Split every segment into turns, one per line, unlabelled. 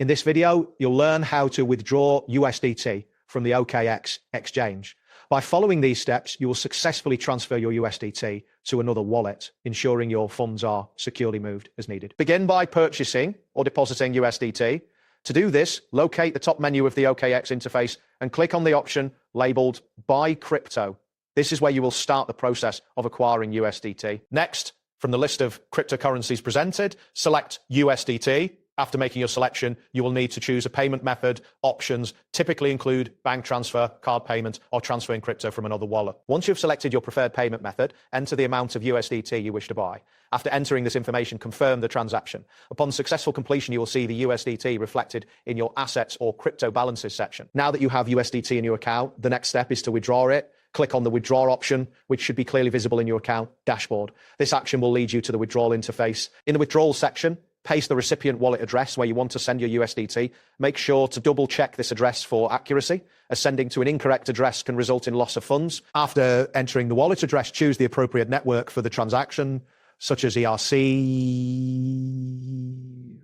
In this video, you'll learn how to withdraw USDT from the OKX exchange. By following these steps, you will successfully transfer your USDT to another wallet, ensuring your funds are securely moved as needed. Begin by purchasing or depositing USDT. To do this, locate the top menu of the OKX interface and click on the option labeled Buy Crypto. This is where you will start the process of acquiring USDT. Next, from the list of cryptocurrencies presented, select USDT. After making your selection, you will need to choose a payment method. Options typically include bank transfer, card payment, or transferring crypto from another wallet. Once you've selected your preferred payment method, enter the amount of USDT you wish to buy. After entering this information, confirm the transaction. Upon successful completion, you will see the USDT reflected in your assets or crypto balances section. Now that you have USDT in your account, the next step is to withdraw it. Click on the withdraw option, which should be clearly visible in your account dashboard. This action will lead you to the withdrawal interface. In the withdrawal section, paste the recipient wallet address where you want to send your USDT. Make sure to double check this address for accuracy, as sending to an incorrect address can result in loss of funds. After entering the wallet address, choose the appropriate network for the transaction, such as ERC20,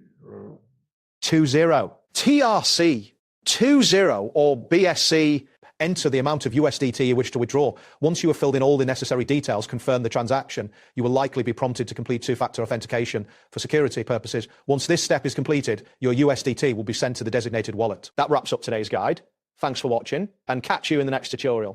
TRC20 or BSC. Enter the amount of USDT you wish to withdraw. Once you have filled in all the necessary details, confirm the transaction, you will likely be prompted to complete two-factor authentication for security purposes. Once this step is completed, your USDT will be sent to the designated wallet. That wraps up today's guide. Thanks for watching, and catch you in the next tutorial.